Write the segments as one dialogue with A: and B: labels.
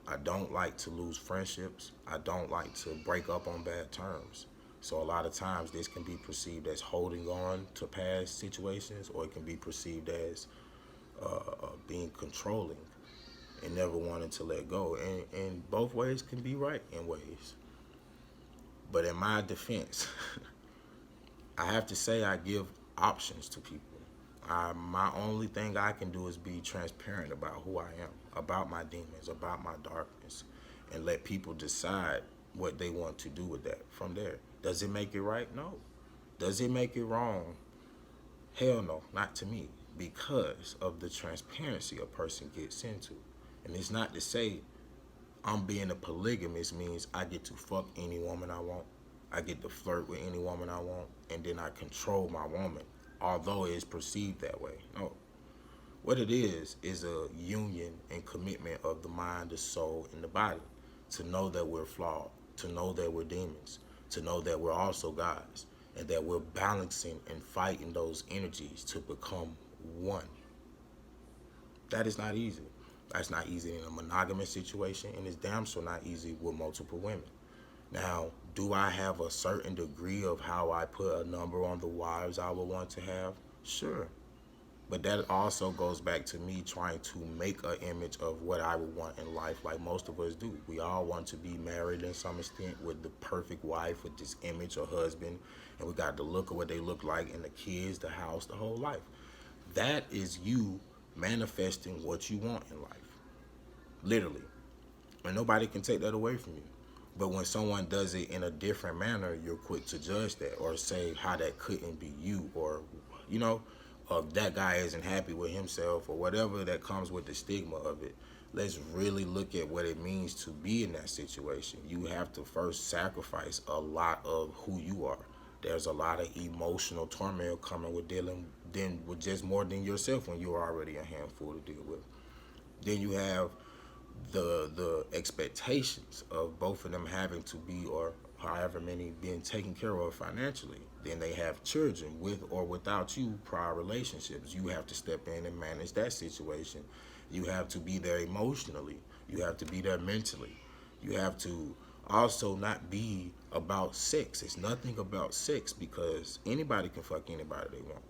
A: I don't like to lose friendships. I don't like to break up on bad terms. So a lot of times this can be perceived as holding on to past situations, or it can be perceived as being controlling and never wanting to let go. And both ways can be right in ways. But in my defense, I have to say I give options to people. My only thing I can do is be transparent about who I am, about my demons, about my darkness, and let people decide what they want to do with that from there. Does it make it right? No. Does it make it wrong? Hell no, not to me, because of the transparency a person gets into. And it's not to say I'm being a polygamist means I get to fuck any woman I want. I get to flirt with any woman I want, and then I control my woman, although it is perceived that way. No. What it is a union and commitment of the mind, the soul, and the body to know that we're flawed, to know that we're demons, to know that we're also gods, and that we're balancing and fighting those energies to become one. That is not easy. That's not easy in a monogamous situation, and it's damn sure not easy with multiple women. Now, do I have a certain degree of how I put a number on the wives I would want to have? Sure. But that also goes back to me trying to make an image of what I would want in life, like most of us do. We all want to be married in some extent with the perfect wife, with this image or husband, and we got the look of what they look like, and the kids, the house, the whole life. That is you manifesting what you want in life, literally. And nobody can take that away from you. But when someone does it in a different manner, you're quick to judge that or say how that couldn't be you, or, you know, that guy isn't happy with himself, or whatever that comes with the stigma of it. Let's really look at what it means to be in that situation. You have to first sacrifice a lot of who you are. There's a lot of emotional turmoil coming with dealing then with just more than yourself when you're already a handful to deal with. Then you have the expectations of both of them having to be, or however many, being taken care of financially. Then they have children with or without you, prior relationships. You have to step in and manage that situation. You have to be there emotionally. You have to be there mentally. You have to also not be about sex. It's nothing about sex, because anybody can fuck anybody they want.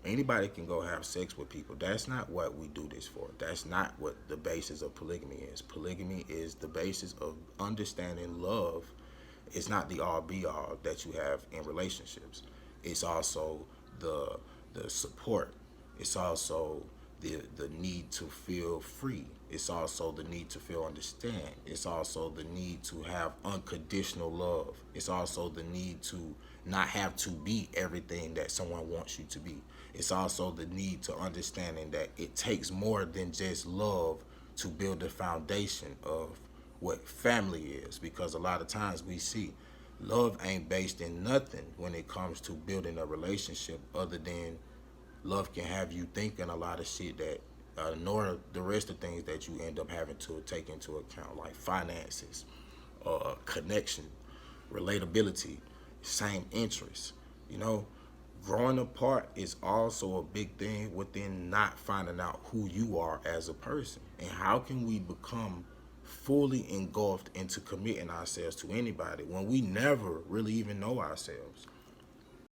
A: Anybody can go have sex with people. That's not what we do this for. That's not what the basis of polygamy is. Polygamy is the basis of understanding love. It's not the all be all that you have in relationships. It's also the support. It's also the need to feel free. It's also the need to feel understand. It's also the need to have unconditional love. It's also the need to not have to be everything that someone wants you to be. It's also the need to understanding that it takes more than just love to build the foundation of what family is, because a lot of times we see love ain't based in nothing when it comes to building a relationship, other than love can have you thinking a lot of shit that nor the rest of things that you end up having to take into account, like finances, connection, relatability, same interests. You know, growing apart is also a big thing within not finding out who you are as a person. And how can we become fully engulfed into committing ourselves to anybody when we never really even know ourselves?